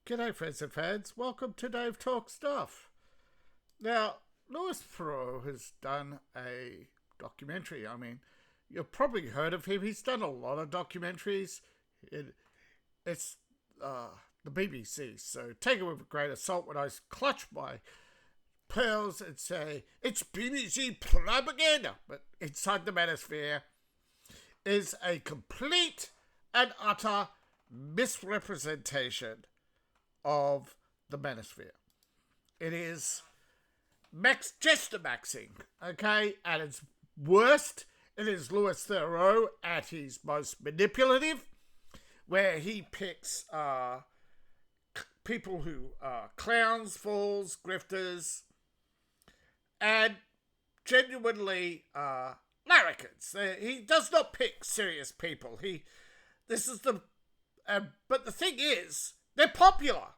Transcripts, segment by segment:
G'day friends and fans, welcome to Dave Talk Stuff. Now, Theroux has done a documentary. I mean, you've probably heard of him. He's done a lot of documentaries. It's the BBC, so take it with a grain of salt when I clutch my pearls and say, it's BBC propaganda. But inside the Manosphere is a complete and utter misrepresentation of the Manosphere. It is gender-maxing, okay? At its worst, it is Louis Theroux at his most manipulative, where he picks people who are clowns, fools, grifters, and genuinely larrikins. He does not pick serious people. But the thing is, they're popular.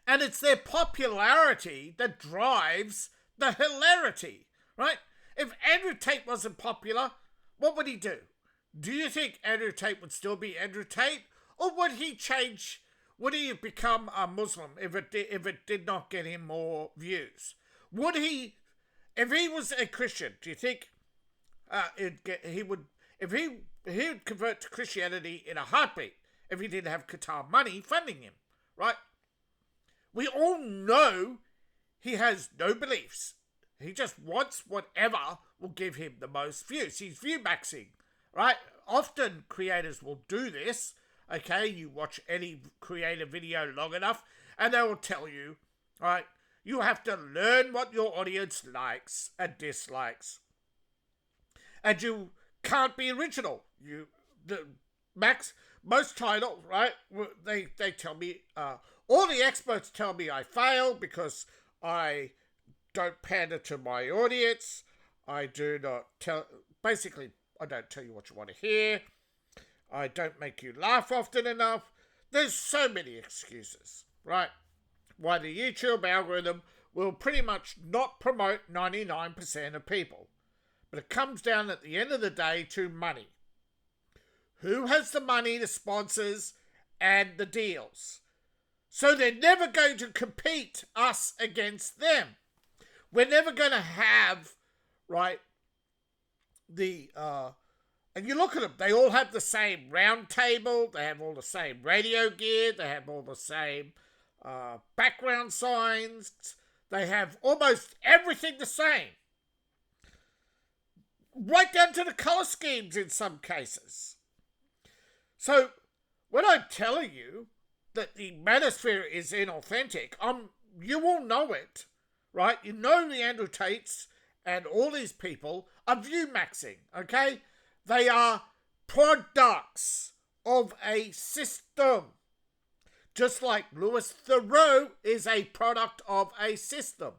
And it's their popularity that drives the hilarity, right? If Andrew Tate wasn't popular, what would he do? Do you think Andrew Tate would still be Andrew Tate? Or would he change? Would he have become a Muslim if it did not get him more views? Would he, if he was a Christian, do you think he would convert to Christianity in a heartbeat if he didn't have Qatar money funding him, right? We all know he has no beliefs. He just wants whatever will give him the most views. He's view-maxing, right? Often creators will do this, okay? You watch any creator video long enough and they will tell you, right, you have to learn what your audience likes and dislikes. And you can't be original. Most titles, right, they tell me, all the experts tell me I fail because I don't pander to my audience. I don't tell you what you want to hear. I don't make you laugh often enough. There's so many excuses, right? Why the YouTube algorithm will pretty much not promote 99% of people. But it comes down at the end of the day to money. Who has the money, the sponsors, and the deals? So they're never going to compete us against them. We're never going to have, right, and you look at them, they all have the same round table, they have all the same radio gear, they have all the same background signs, they have almost everything the same. Right down to the colour schemes in some cases. So, when I'm telling you that the Manosphere is inauthentic, you will know it, right? You know the Andrew Tates and all these people are view-maxing, okay? They are products of a system. Just like Louis Theroux is a product of a system.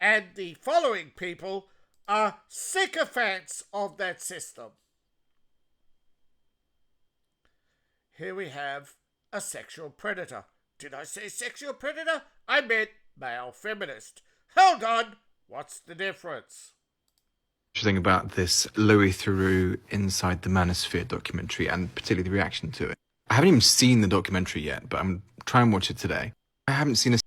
And the following people are sycophants of that system. Here we have a sexual predator. Did I say sexual predator? I meant male feminist. Hold on, what's the difference? Interesting about this Louis Theroux Inside the Manosphere documentary, and particularly the reaction to it. I haven't even seen the documentary yet, but I'm trying to watch it today. I haven't seen a...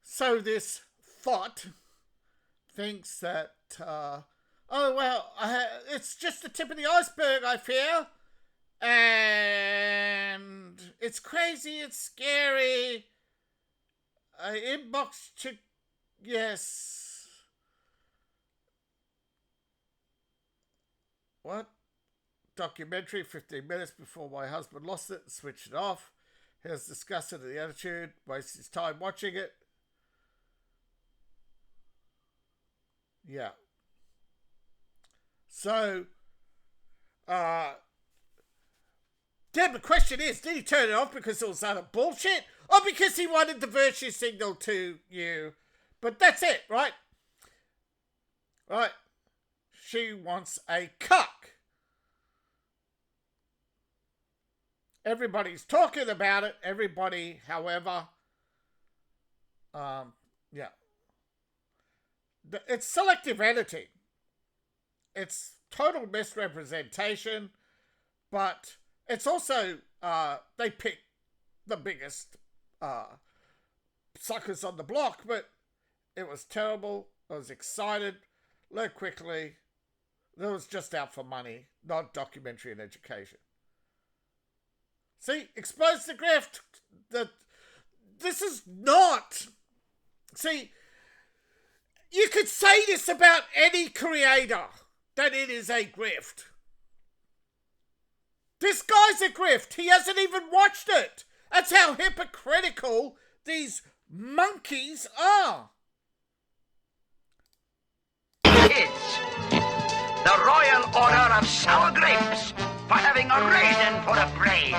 So this thought thinks that, it's just the tip of the iceberg, I fear. And it's crazy, it's scary. Inbox to... Yes. What? Documentary 15 minutes before my husband lost it and switched it off. He was disgusted at the attitude, wastes his time watching it. Yeah. So, the question is, did he turn it off because it was utter bullshit? Or because he wanted the virtue signal to you? But that's it, right? Right. She wants a cuck. Everybody's talking about it. Everybody, however, yeah. It's selective editing. It's total misrepresentation, but it's also, they pick the biggest suckers on the block, but it was terrible. I was excited, learned quickly. It was just out for money, not documentary and education. See, expose the grift. This is not... See, you could say this about any creator, that it is a grift. This guy's a grift. He hasn't even watched it. That's how hypocritical these monkeys are. Kids, the Royal Order of Sour Grapes for having a raisin for a brain.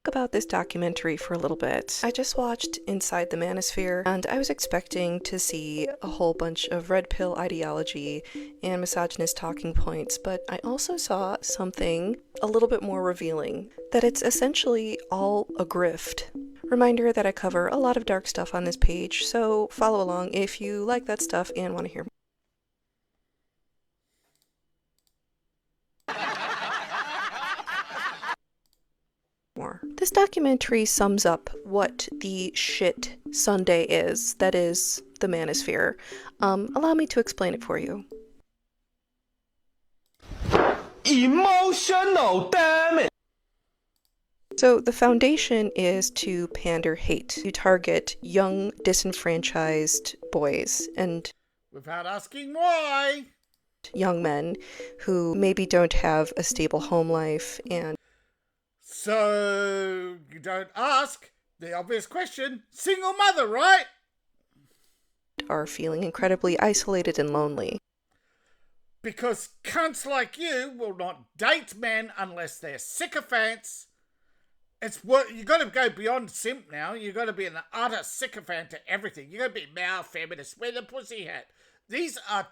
About this documentary for a little bit. I just watched Inside the Manosphere, and I was expecting to see a whole bunch of red pill ideology and misogynist talking points, but I also saw something a little bit more revealing, that it's essentially all a grift. Reminder that I cover a lot of dark stuff on this page, so follow along if you like that stuff and want to hear more. This documentary sums up what the shit Sunday is, that is, the Manosphere. Allow me to explain it for you. Emotional, damn it! So the foundation is to pander hate, to target young, disenfranchised boys and without asking why, young men who maybe don't have a stable home life and... So, you don't ask the obvious question, single mother, right? Are feeling incredibly isolated and lonely. Because cunts like you will not date men unless they're sycophants. It's what you got to go beyond simp now. You got to be an utter sycophant to everything. You got to be male feminist. Wear the pussy hat. These are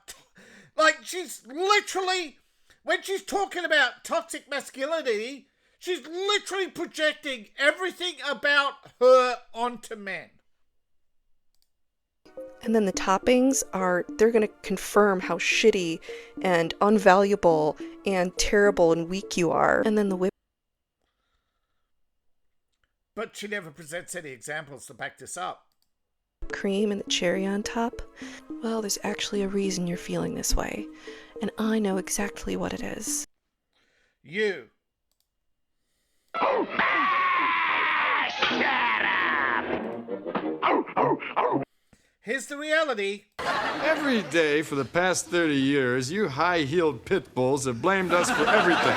like, she's literally, when she's talking about toxic masculinity, she's literally projecting everything about her onto men. And then the toppings are, they're going to confirm how shitty and unvaluable and terrible and weak you are. And then the whip. But she never presents any examples to back this up. Cream and the cherry on top. Well, there's actually a reason you're feeling this way. And I know exactly what it is. You. Shut up! Here's the reality. Every day for the past 30 years, you high-heeled pit bulls have blamed us for everything.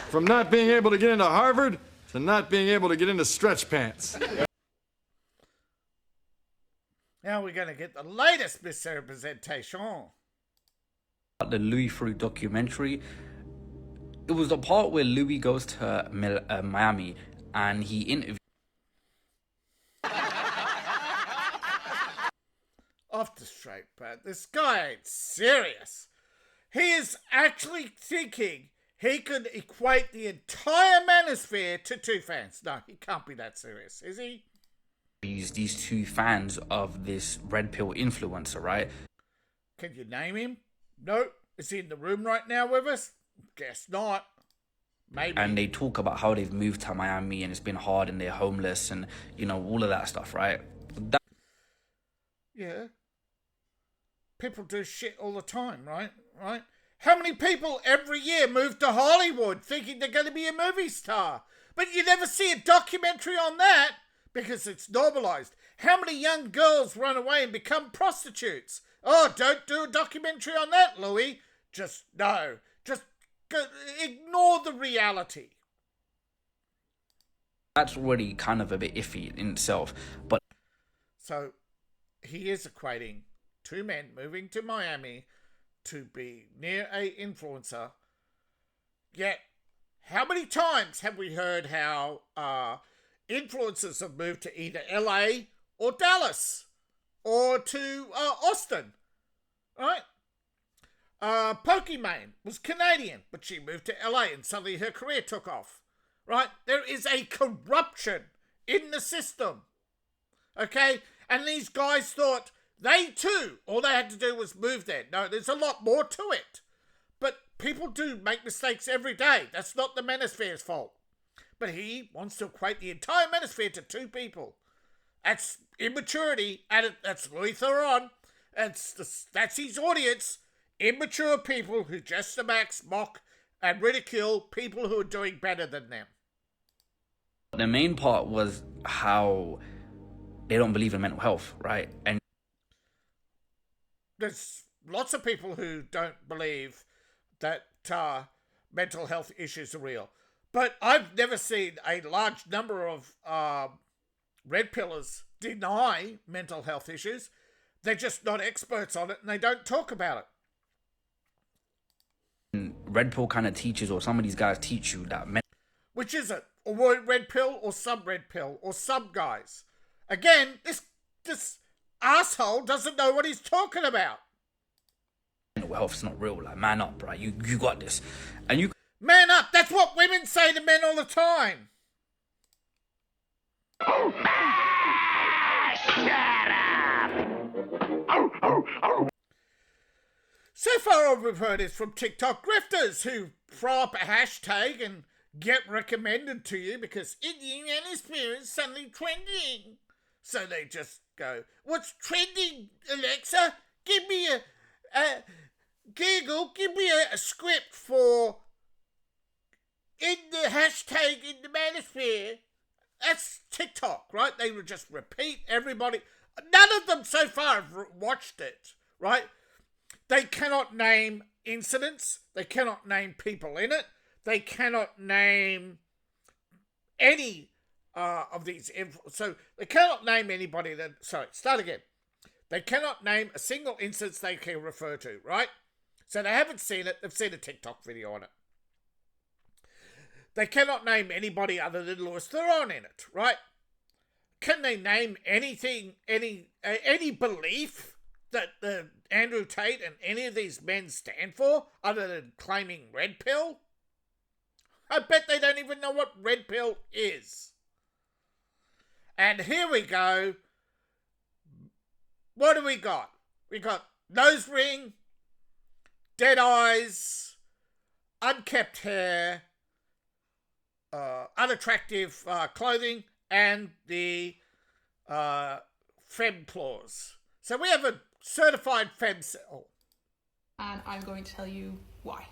From not being able to get into Harvard to not being able to get into stretch pants. Now we're going to get the latest misrepresentation. The Louis Theroux documentary. It was the part where Louis goes to Miami and he interviews. Off the straight, but this guy ain't serious. He is actually thinking he could equate the entire Manosphere to two fans. No, he can't be that serious, is he? These two fans of this red pill influencer, right? Can you name him? No. Is he in the room right now with us? Guess not. Maybe. And they talk about how they've moved to Miami and it's been hard and they're homeless and, you know, all of that stuff, right? Yeah. People do shit all the time, right? Right? How many people every year move to Hollywood thinking they're going to be a movie star? But you never see a documentary on that because it's normalized. How many young girls run away and become prostitutes? Oh, don't do a documentary on that, Louis. Just no. Just ignore the reality. That's already kind of a bit iffy in itself. But so he is equating two men moving to Miami to be near a influencer. Yet, how many times have we heard how influencers have moved to either LA or Dallas or to Austin, right? Pokimane was Canadian, but she moved to LA and suddenly her career took off, right? There is a corruption in the system, okay? And these guys thought they too, all they had to do was move there. No, there's a lot more to it. But people do make mistakes every day. That's not the Manosphere's fault. But he wants to equate the entire Manosphere to two people. That's immaturity, and that's Louis Theroux. That's his audience. Immature people who just the max mock and ridicule people who are doing better than them. The main part was how they don't believe in mental health, right? And there's lots of people who don't believe that mental health issues are real. But I've never seen a large number of red pillers deny mental health issues. They're just not experts on it and they don't talk about it. Red pill kind of teaches, or some of these guys teach you that which is it? A red pill or some red pill or some guys? Again, this asshole doesn't know what he's talking about. mental health's not real. Like, man up, right? You got this. And you man up. That's what women say to men all the time. Shut up! So far all we've heard is from TikTok grifters who throw up a hashtag and get recommended to you because Indian Manosphere is suddenly trending. So they just go, what's trending, Alexa? Give me Google, give me a script for in the hashtag in the Manosphere. That's TikTok, right? They would just repeat everybody. None of them so far have watched it, right? They cannot name incidents. They cannot name people in it. They cannot name any of these. So they cannot name anybody that... Sorry, start again. They cannot name a single instance they can refer to, right? So they haven't seen it. They've seen a TikTok video on it. They cannot name anybody other than Louis Theroux in it, right? Can they name anything, any belief that Andrew Tate and any of these men stand for other than claiming red pill? I bet they don't even know what red pill is. And here we go. What do we got? We got nose ring, dead eyes, unkept hair, unattractive clothing, and the fem clause. So we have a certified femcel. And I'm going to tell you why.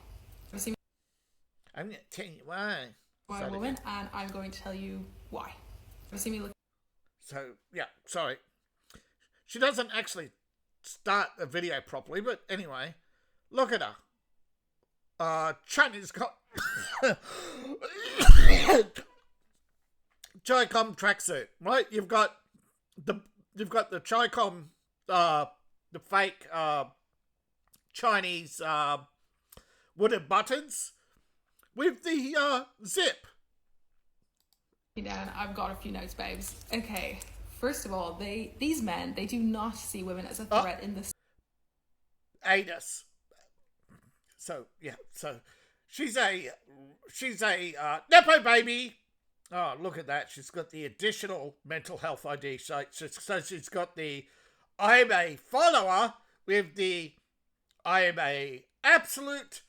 I'm going to tell you why. Why a woman, and I'm going to tell you why. You see me look. So, yeah, sorry. She doesn't actually start the video properly, but anyway, look at her. Chinese got Chi-Com tracksuit, right? You've got the Chi-Com, the fake Chinese wooden buttons with the zip. Down. I've got a few notes, babes. Okay, first of all, these men do not see women as a threat in this. Anus. So yeah, so she's a nepo baby. Oh, look at that! She's got the additional mental health ID. So she's got the I am a follower with the I am a absolute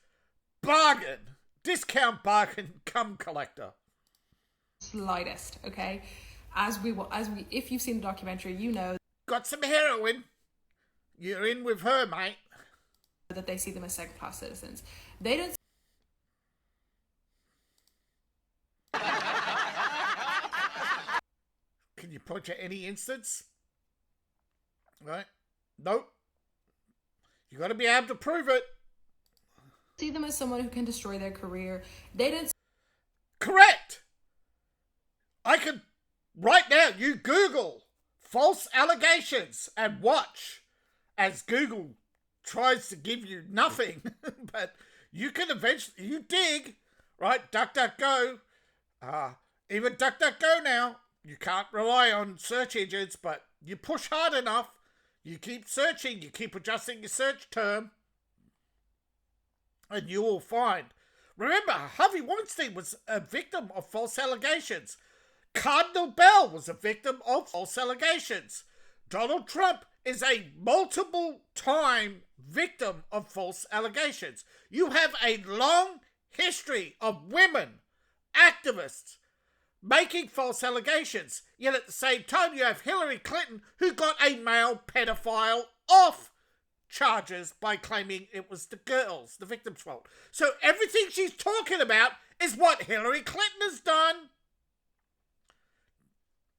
bargain, discount bargain cum collector. Slightest, okay? As we if you've seen the documentary, you know got some heroin. You're in with her, mate. That they see them as second-class citizens. They don't. Can you point to any instance? Right? Nope. You got to be able to prove it. See them as someone who can destroy their career. They don't. Correct. I could right now. You Google false allegations and watch as Google tries to give you nothing, but you can eventually you dig right. DuckDuckGo, even DuckDuckGo now. You can't rely on search engines, but you push hard enough. You keep searching. You keep adjusting your search term, and you will find. Remember, Harvey Weinstein was a victim of false allegations. Cardinal Bell was a victim of false allegations. Donald Trump is a multiple-time victim of false allegations. You have a long history of women activists making false allegations. Yet at the same time, you have Hillary Clinton, who got a male pedophile off charges by claiming it was the girls, the victim's fault. So everything she's talking about is what Hillary Clinton has done.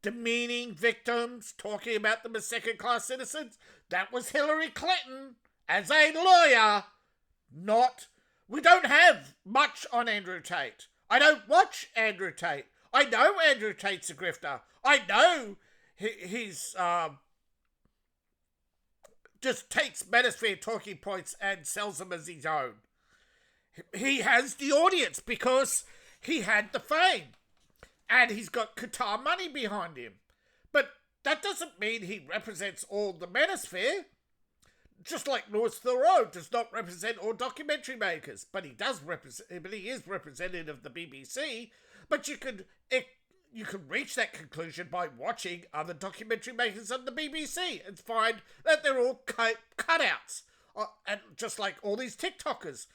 Demeaning victims, talking about them as second-class citizens. That was Hillary Clinton as a lawyer. We don't have much on Andrew Tate. I don't watch Andrew Tate. I know Andrew Tate's a grifter. I know he's just takes Manosphere talking points and sells them as his own. He has the audience because he had the fame. And he's got Qatar money behind him. But that doesn't mean he represents all the Manosphere. Just like Louis Theroux does not represent all documentary makers. But he is representative of the BBC. But you could reach that conclusion by watching other documentary makers on the BBC and find that they're all cutouts. And just like all these TikTokers,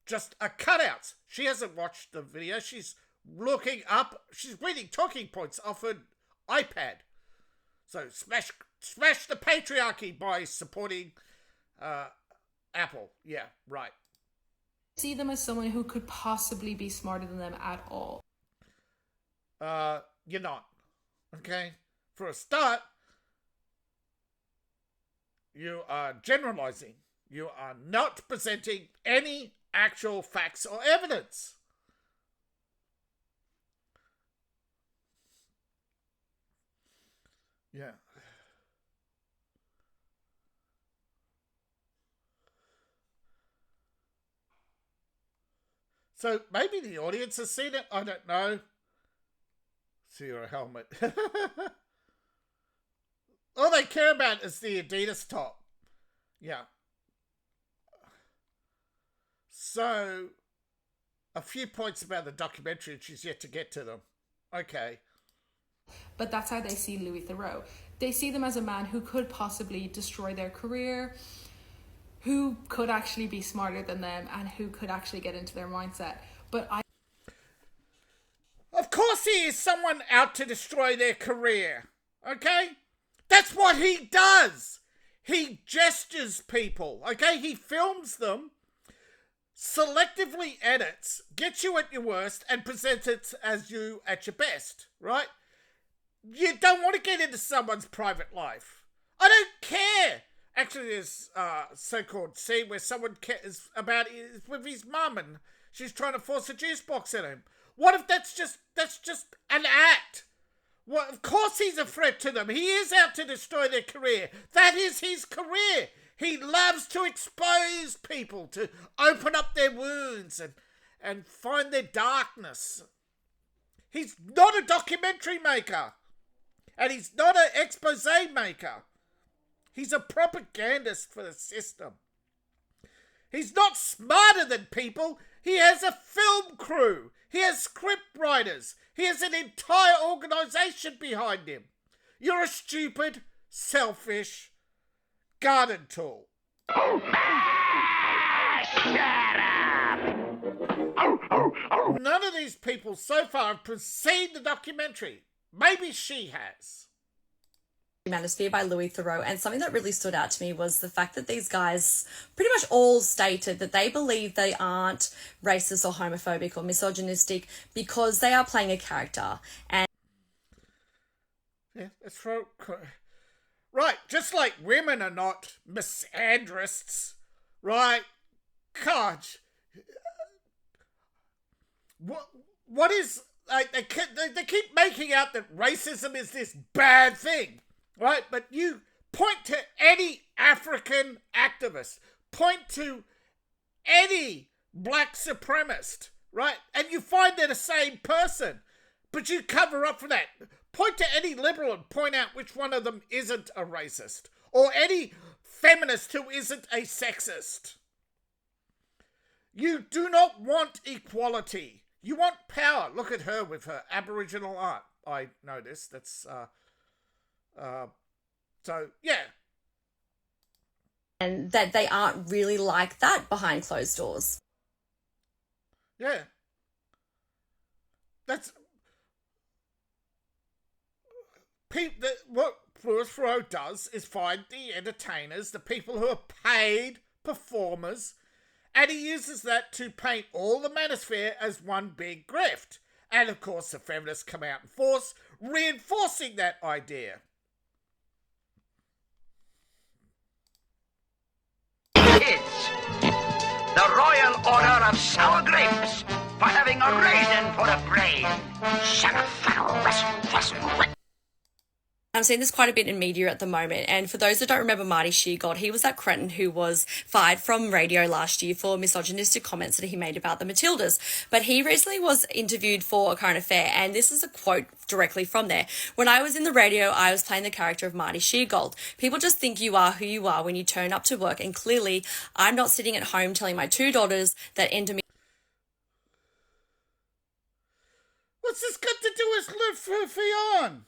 just are cutouts. She hasn't watched the video. She's looking up, she's reading talking points off an iPad. So smash the patriarchy by supporting Apple. Yeah, right. See them as someone who could possibly be smarter than them at all. You're not. Okay? For a start, you are generalizing. You are not presenting any actual facts or evidence. Yeah. So maybe the audience has seen it. I don't know. See your helmet. All they care about is the Adidas top. Yeah. So, a few points about the documentary, and she's yet to get to them. Okay. But that's how they see Louis Theroux. They see them as a man who could possibly destroy their career, who could actually be smarter than them, and who could actually get into their mindset. Of course he is someone out to destroy their career. Okay? That's what he does. He gestures people. Okay? He films them, selectively edits, gets you at your worst, and presents it as you at your best. Right? You don't want to get into someone's private life. I don't care. Actually, there's a so-called scene where someone cares about it with his mum and she's trying to force a juice box at him. What if that's just an act? Well, of course he's a threat to them. He is out to destroy their career. That is his career. He loves to expose people, to open up their wounds and find their darkness. He's not a documentary maker. And he's not an expose maker. He's a propagandist for the system. He's not smarter than people. He has a film crew. He has script writers. He has an entire organization behind him. You're a stupid, selfish garden tool. None of these people so far have seen the documentary. Maybe she has. Manosphere by Louis Theroux, and something that really stood out to me was the fact that these guys pretty much all stated that they believe they aren't racist or homophobic or misogynistic because they are playing a character. And yeah, that's right. Just like women are not misandrists, right? God, what is like they keep making out that racism is this bad thing. Right, but you point to any African activist, point to any black supremacist, right, and you find they're the same person, but you cover up for that. Point to any liberal and point out which one of them isn't a racist, or any feminist who isn't a sexist. You do not want equality. You want power. Look at her with her Aboriginal art. I noticed that's So, yeah. And that they aren't really like that behind closed doors. Yeah. That's... What Theroux does is find the entertainers, the people who are paid performers, and he uses that to paint all the Manosphere as one big grift. And of course the feminists come out in force, reinforcing that idea. Kids, the Royal Order of Sour Grapes for having a raisin for a brain. I'm seeing this quite a bit in media at the moment, and for those that don't remember Marty Sheargold, he was that cretin who was fired from radio last year for misogynistic comments that he made about the Matildas. But he recently was interviewed for A Current Affair, and this is a quote directly from there. "When I was in the radio, I was playing the character of Marty Sheargold. People just think you are who you are when you turn up to work, and clearly I'm not sitting at home telling my 2 daughters that endometriosis..." What's this got to do with Le Fillon?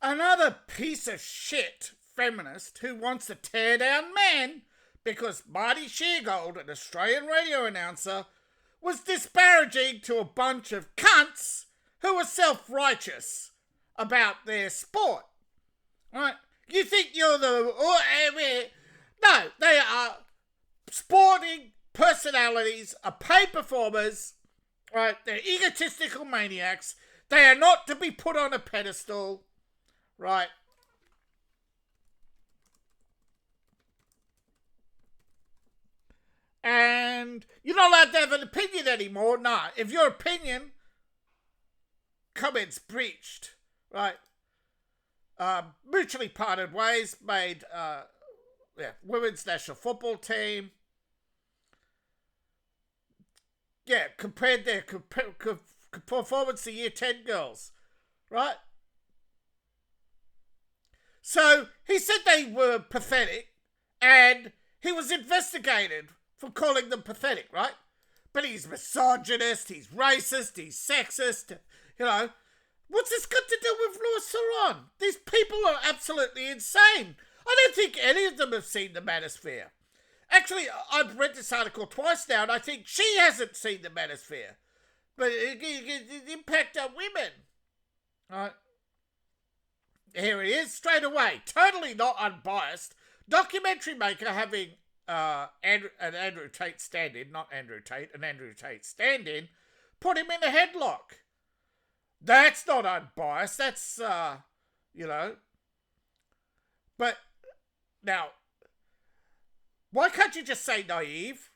Another piece of shit feminist who wants to tear down men because Marty Sheargold, an Australian radio announcer, was disparaging to a bunch of cunts who were self-righteous about their sport. Right? You think you're the... No, they are sporting personalities, are paid performers, right? They're egotistical maniacs. They are not to be put on a pedestal, right? And you're not allowed to have an opinion anymore. No, if your opinion comments breached, right? Mutually parted ways, made women's national football team. Yeah, compared their performance to Year 10 girls, right? So he said they were pathetic, and he was investigated for calling them pathetic, right? But he's misogynist, he's racist, he's sexist, you know. What's this got to do with Louis Theroux? These people are absolutely insane. I don't think any of them have seen the Manosphere. Actually, I've read this article twice now, and I think she hasn't seen the Manosphere. But it impact on women. Right. Here he is, straight away. Totally not unbiased. Documentary maker having an Andrew Tate stand-in, not Andrew Tate, an Andrew Tate stand-in, put him in a headlock. That's not unbiased. That's, you know. But, now... why can't you just say naive,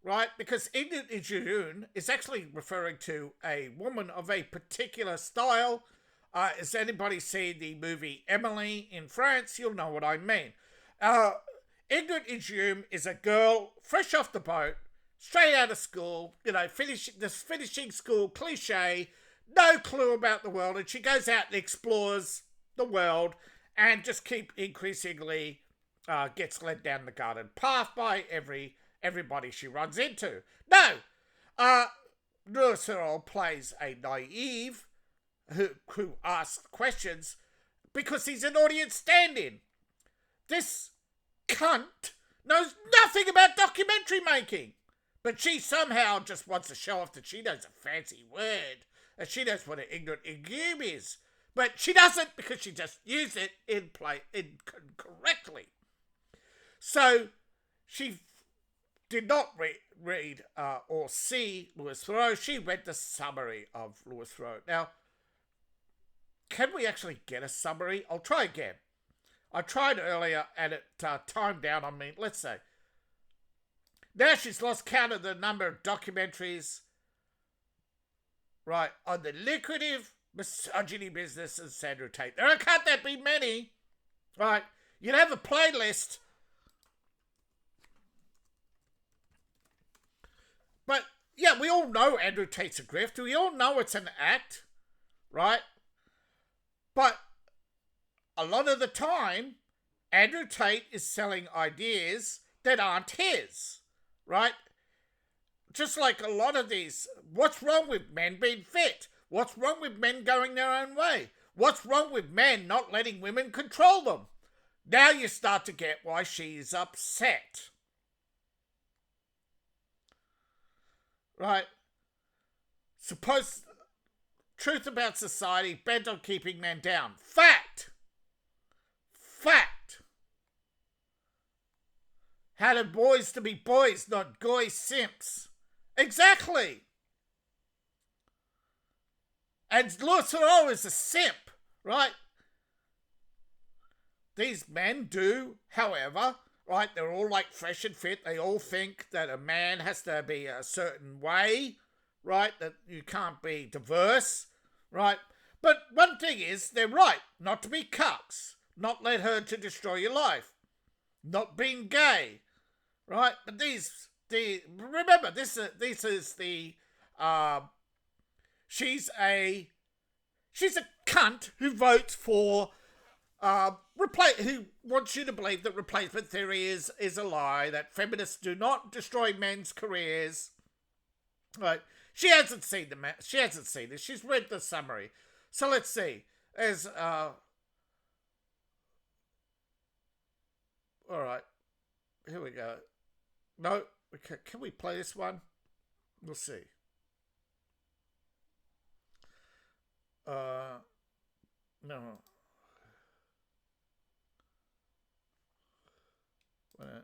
right? Because Ingrid Ijun is actually referring to a woman of a particular style. Has anybody seen the movie Emily in France? You'll know what I mean. Ingrid Ijun is a girl fresh off the boat, straight out of school, you know, finishing school cliche, no clue about the world, and she goes out and explores the world and just keep increasingly... gets led down the garden path by everybody she runs into. No! Louis Theroux plays a naive who asks questions because he's an audience stand-in. This cunt knows nothing about documentary making, but she somehow just wants to show off that she knows a fancy word and she knows what an ignorant igum is. But she doesn't because she just used it incorrectly. So she did not read or see Louis Theroux. She read the summary of Louis Theroux. Now, can we actually get a summary? I'll try again. I tried earlier and it timed out on me. Let's say. Now she's lost count of the number of documentaries, right, on the lucrative misogyny business of Sandra Tate. There can't that be many, right? You'd have a playlist. But, yeah, we all know Andrew Tate's a grift. We all know it's an act, right? But a lot of the time, Andrew Tate is selling ideas that aren't his, right? just like a lot of these, what's wrong with men being fit? What's wrong with men going their own way? What's wrong with men not letting women control them? Now you start to get why she's upset. Right? Truth about society bent on keeping men down. Fact! Fact! How do boys to be boys, not goy simps? Exactly! And Louis Theroux is a simp, right? These men do, however, right, they're all like fresh and fit. They all think that a man has to be a certain way, right? That you can't be diverse, right? But one thing is, they're right, not to be cucks, not let her to destroy your life, not being gay, right? But remember, this is the, she's a cunt who votes for, who wants you to believe that replacement theory is a lie, that feminists do not destroy men's careers. Right? She hasn't seen this. She's read the summary. So let's see. There's all right. Here we go. No, can we play this one? We'll see. No.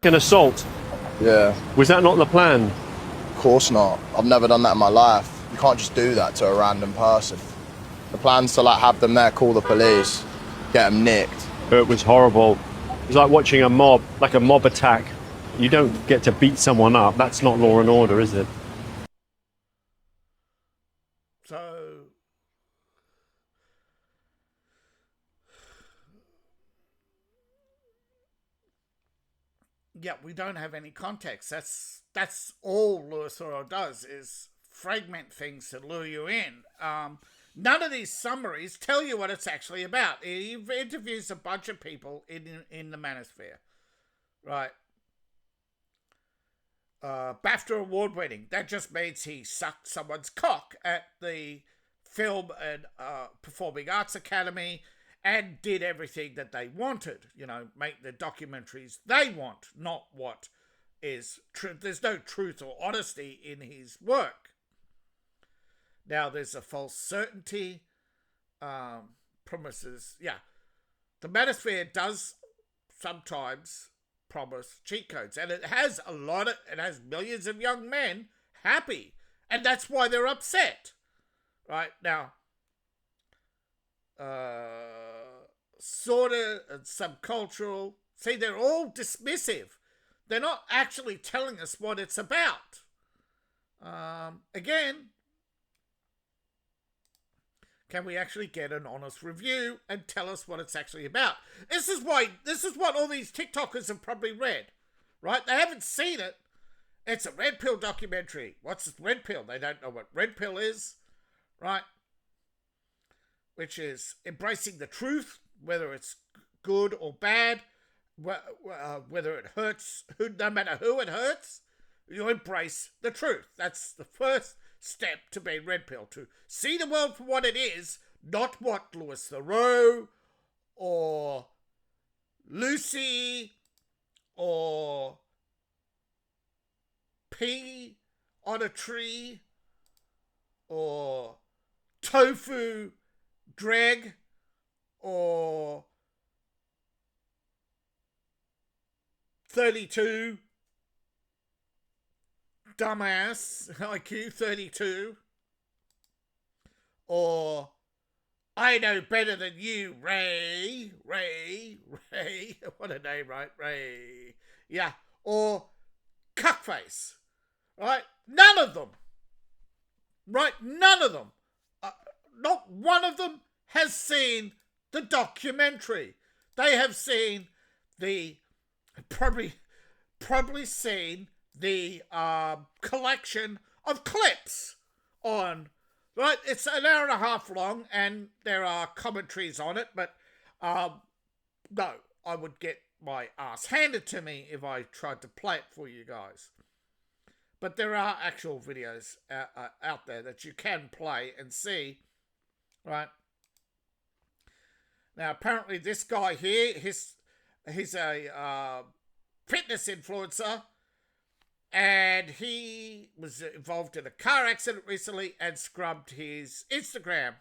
An assault. Yeah. Was that not the plan? Of course not. I've never done that in my life. You can't just do that to a random person. The plan's to like have them there, call the police, get them nicked. It was horrible. It was like watching a mob, like a mob attack. You don't get to beat someone up. That's not law and order, is it? So yeah, we don't have any context. That's all Louis Theroux does, is fragment things to lure you in. None of these summaries tell you what it's actually about. He interviews a bunch of people in the Manosphere, right? BAFTA award winning. That just means he sucked someone's cock at the Film and Performing Arts Academy and did everything that they wanted. You know, make the documentaries they want, not what is true. There's no truth or honesty in his work. Now, there's a false certainty, promises. Yeah, the Manosphere does sometimes promise cheat codes, and it has it has millions of young men happy, and that's why they're upset. Right now, sort of and subcultural. See, they're all dismissive. They're not actually telling us what it's about. Again, can we actually get an honest review and tell us what it's actually about? This is what all these TikTokers have probably read, right? They haven't seen it. It's a red pill documentary. What's red pill? They don't know what red pill is, right? Which is embracing the truth, whether it's good or bad, whether it hurts, no matter who it hurts, you embrace the truth. That's the first step to being red pill, to see the world for what it is, not what Louis Theroux or Lucy or pea on a tree or tofu dreg or 32 dumbass IQ 32 or I know better than you, Ray, what a name, right? Ray, yeah, or cuckface, right? None of them, right? None of them, not one of them has seen the documentary. They have seen probably seen the collection of clips on, right? It's an hour and a half long and there are commentaries on it, but no, I would get my ass handed to me if I tried to play it for you guys. But there are actual videos out there that you can play and see, right? Now, apparently this guy here, he's a fitness influencer, and he was involved in a car accident recently and scrubbed his Instagram.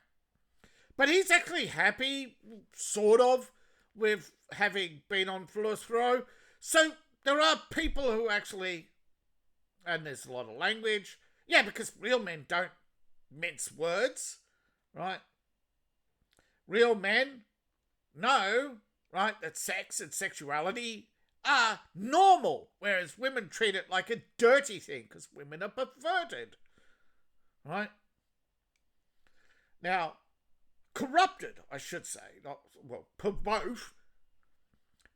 But he's actually happy, sort of, with having been on Theroux. So there are people who actually, and there's a lot of language. Yeah, because real men don't mince words, right? Real men know, right, that sex and sexuality are normal, whereas women treat it like a dirty thing because women are perverted, right? Now, corrupted, I should say, not, well, both.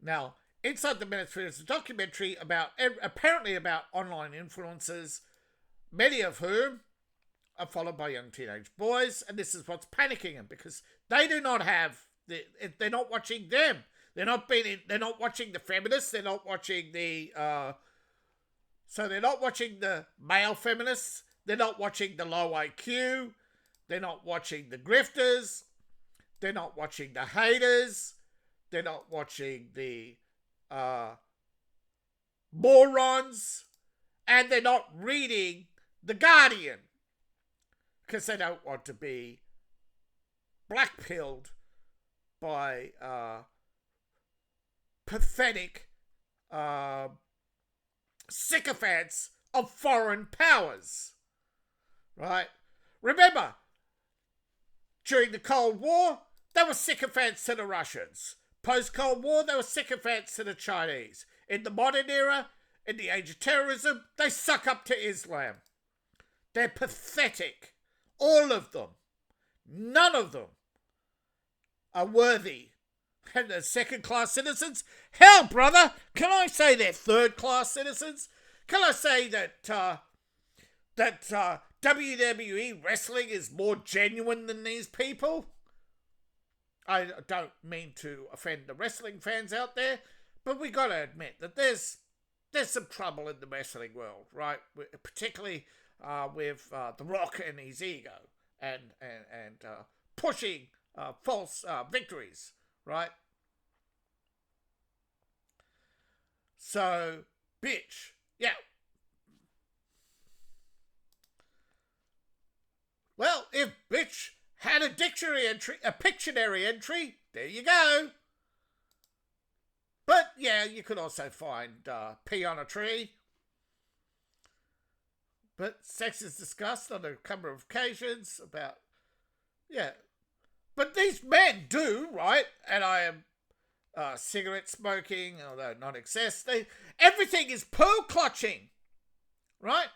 Now, Inside the Manosphere is a documentary apparently about online influencers, many of whom are followed by young teenage boys, and this is what's panicking them because they do not have, they're not watching them. They're not watching the feminists. They're not watching they're not watching the male feminists. They're not watching the low IQ. They're not watching the grifters. They're not watching the haters. They're not watching the morons. And they're not reading The Guardian because they don't want to be blackpilled by pathetic sycophants of foreign powers, right? Remember, during the Cold War, they were sycophants to the Russians. Post-Cold War, they were sycophants to the Chinese. In the modern era, in the age of terrorism, they suck up to Islam. They're pathetic. All of them. None of them are worthy. And they're second-class citizens? Hell, brother, can I say they're third-class citizens? Can I say that WWE wrestling is more genuine than these people? I don't mean to offend the wrestling fans out there, but we got to admit that there's some trouble in the wrestling world, right? Particularly with The Rock and his ego and pushing false victories, right? So, bitch, yeah. Well, if bitch had a Pictionary entry, there you go. But yeah, you could also find pee on a tree. But sex is discussed on a couple of occasions about, yeah. But these men do, right? And I am cigarette smoking, although not excess. Everything is pearl clutching, right?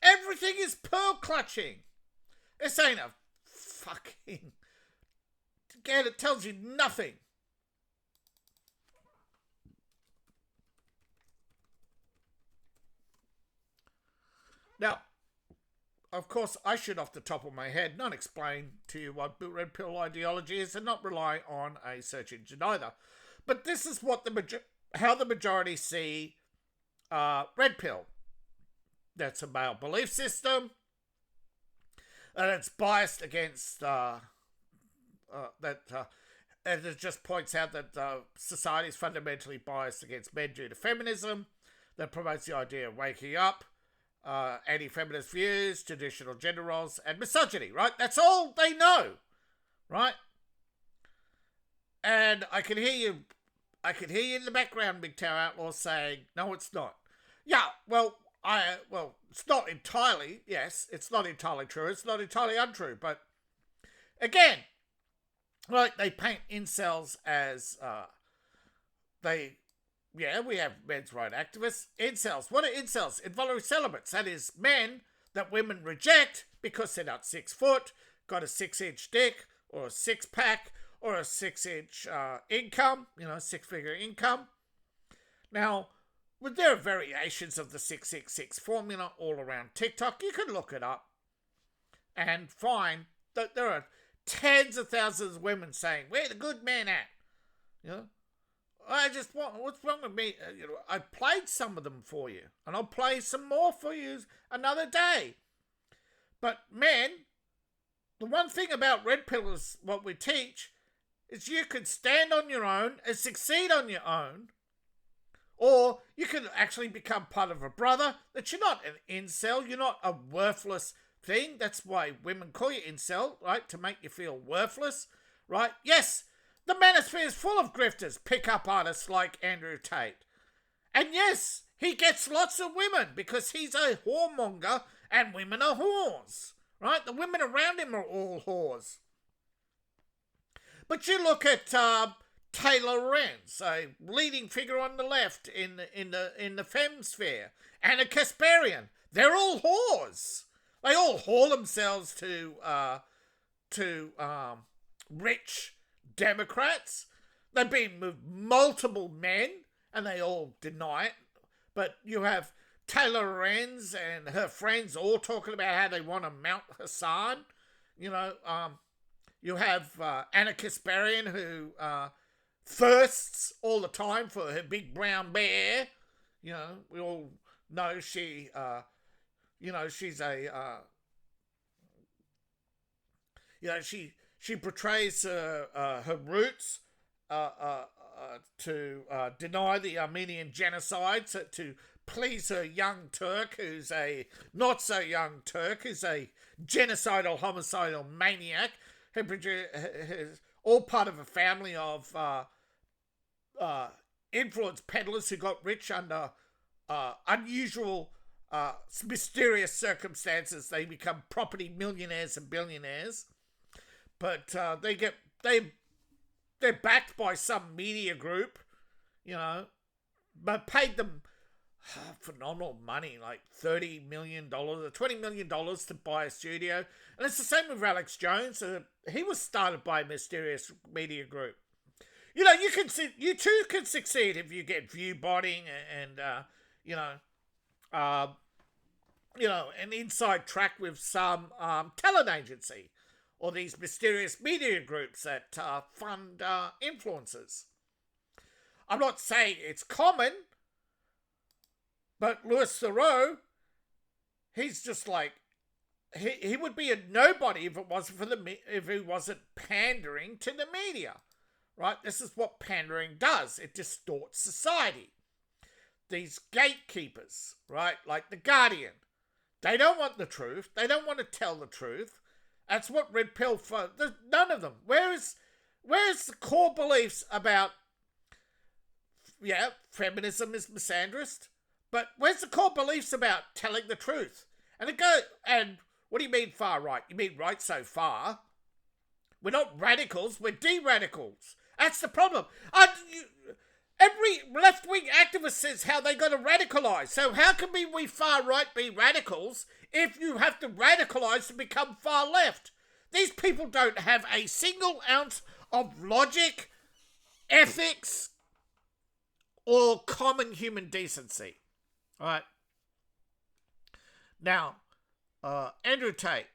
Everything is pearl clutching. This ain't a fucking... Again, it tells you nothing. Now, of course, I should off the top of my head not explain to you what red pill ideology is and not rely on a search engine either. But this is what how the majority see red pill. That's a male belief system. And it's biased against and it just points out that society is fundamentally biased against men due to feminism. That promotes the idea of waking up, anti-feminist views, traditional gender roles, and misogyny, right? That's all they know, right? And I can hear you in the background, Big Tower Outlaw, saying, no, it's not. Yeah, well, it's not entirely, yes, it's not entirely true, it's not entirely untrue, but again, right, they paint incels as, we have men's rights activists. Incels, what are incels? Involuntary celibates, that is, men that women reject because they're not 6 foot, got a 6-inch dick, or a 6-pack, or a 6-inch income, 6-figure income. Now, well, there are variations of the 666 formula all around TikTok. You can look it up and find that there are tens of thousands of women saying, where the good men at? what's wrong with me? I played some of them for you, and I'll play some more for you another day. But man, the one thing about Red Pill is what we teach is you can stand on your own and succeed on your own, or you can actually become part of a brother, that you're not an incel, you're not a worthless thing. That's why women call you incel, right? To make you feel worthless, right? Yes, the manosphere is full of grifters, pick-up artists like Andrew Tate. And yes, he gets lots of women because he's a whoremonger and women are whores, right? The women around him are all whores. But you look at Taylor Renz, a leading figure on the left in the Femisphere, Anna Kasparian. They're all whores. They all whore themselves to rich Democrats. They've been with multiple men, and they all deny it. But you have Taylor Renz and her friends all talking about how they want to mount Hassan. You have Anna Kasparian, who thirsts all the time for her big brown bear. We all know she, she's a, she portrays her roots to deny the Armenian genocide, to please her young Turk, who's a not so young Turk, who's a genocidal, homicidal maniac, who is all part of a family of influence peddlers who got rich under unusual, mysterious circumstances. They become property millionaires and billionaires, but they're backed by some media group, but paid them phenomenal money, like $30 million or $20 million to buy a studio. And it's the same with Alex Jones. He was started by a mysterious media group. You too can succeed if you get view botting and an inside track with some talent agency or these mysterious media groups that fund influencers. I'm not saying it's common, but Louis Theroux, he's just like, he would be a nobody if it wasn't if he wasn't pandering to the media, right? This is what pandering does. It distorts society. These gatekeepers, right, like The Guardian, they don't want the truth. They don't want to tell the truth. That's what Red Pill for. None of them. Where's the core beliefs about? Yeah, feminism is misandrist, but where's the core beliefs about telling the truth? And what do you mean far right? You mean right so far? We're not radicals. We're de-radicals. That's the problem. Every left-wing activist says how they got to radicalise. So how can we far right be radicals if you have to radicalise to become far left? These people don't have a single ounce of logic, ethics, or common human decency. All right. Now, Andrew Tate,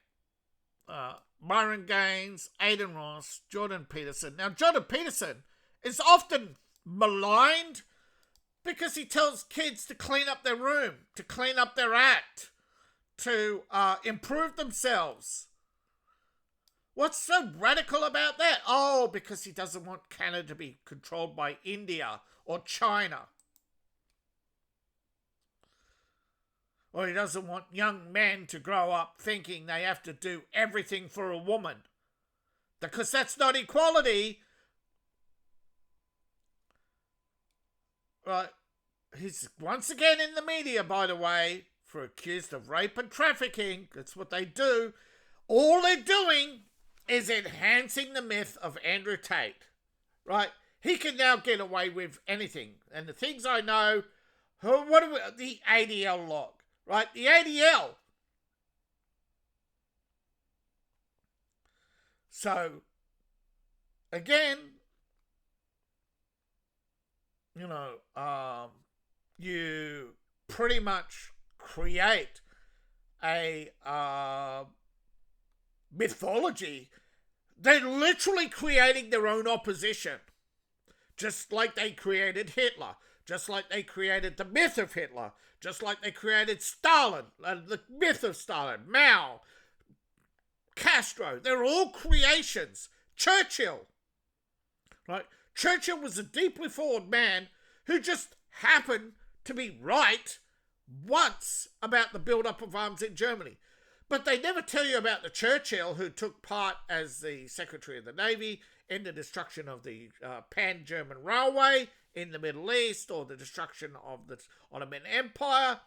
Myron Gaines, Aidan Ross, Jordan Peterson. Now, Jordan Peterson is often maligned because he tells kids to clean up their room, to clean up their act, to improve themselves. What's so radical about that? Oh, because he doesn't want Canada to be controlled by India or China. Or he doesn't want young men to grow up thinking they have to do everything for a woman. Because that's not equality. Right. He's once again in the media, by the way, for accused of rape and trafficking. That's what they do. All they're doing is enhancing the myth of Andrew Tate. Right? He can now get away with anything. And the things I know, the ADL log. Right? The ADL. So, again, you pretty much create a mythology. They're literally creating their own opposition Just like they created Hitler, just like they created the myth of Hitler, just like they created Stalin, the myth of Stalin, Mao, Castro. They're all creations. Churchill, right? Churchill was a deeply flawed man who just happened to be right once about the build-up of arms in Germany. But they never tell you about the Churchill who took part as the Secretary of the Navy in the destruction of the Pan-German Railway in the Middle East, or the destruction of the Ottoman Empire,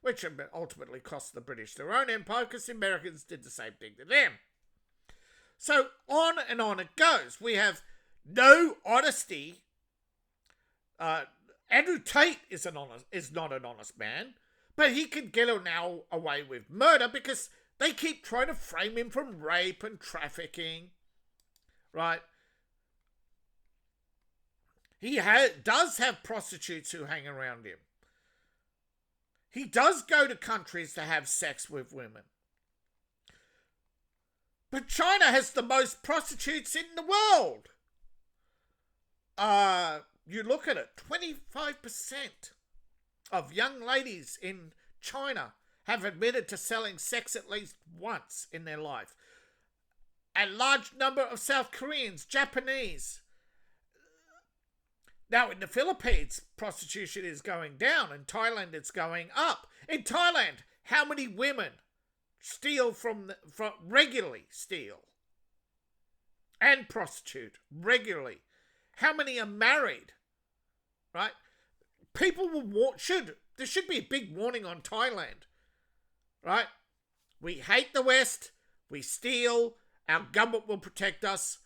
which ultimately cost the British their own empire because the Americans did the same thing to them. So on and on it goes. We have no honesty. Andrew Tate is not an honest man, but he can get now away with murder because they keep trying to frame him from rape and trafficking, right? He does have prostitutes who hang around him. He does go to countries to have sex with women. But China has the most prostitutes in the world. You look at it, 25% of young ladies in China have admitted to selling sex at least once in their life. A large number of South Koreans, Japanese. Now, in the Philippines, prostitution is going down. In Thailand, it's going up. In Thailand, how many women steal from regularly steal and prostitute regularly? How many are married? Right? People will there should be a big warning on Thailand. Right? We hate the West. We steal. Our government will protect us.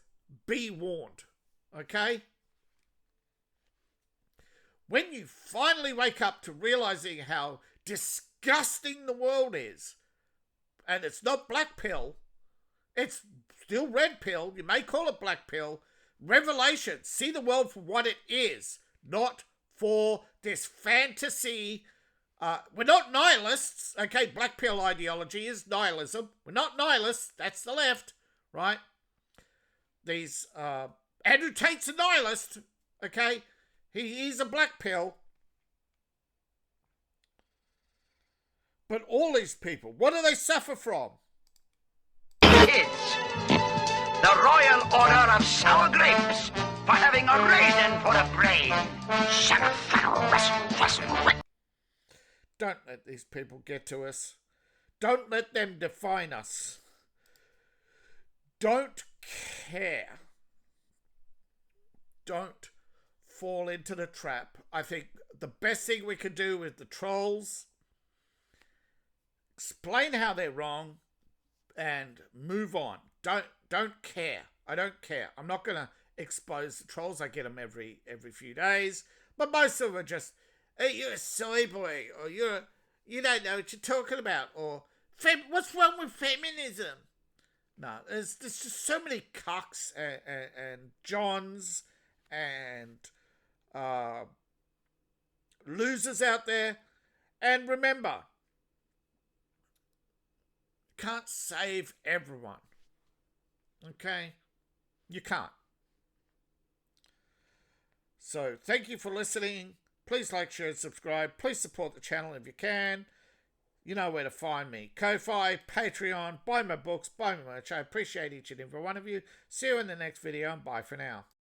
Be warned. Okay? When you finally wake up to realizing how disgusting the world is, and it's not black pill, it's still red pill, you may call it black pill, revelation, see the world for what it is, not for this fantasy. We're not nihilists, okay? Black pill ideology is nihilism. We're not nihilists, that's the left, right? These, Andrew Tate's a nihilist, okay? He's a black pill. But all these people, what do they suffer from? Kids, the Royal Order of Sour Grapes for having a raisin for a brain. Don't let these people get to us. Don't let them define us. Don't care. Don't fall into the trap. I think the best thing we could do with the trolls, explain how they're wrong and move on. Don't care. I don't care. I'm not going to expose the trolls. I get them every few days, but most of them are just, hey, you're a silly boy, or you don't know what you're talking about, or what's wrong with feminism? No, there's just so many cucks and Johns and losers out there. And remember, can't save everyone. Okay? You can't. So thank you for listening. Please like, share, and subscribe. Please support the channel if you can. You know where to find me. Ko-Fi, Patreon, buy my books, buy my merch. I appreciate each and every one of you. See you in the next video, and bye for now.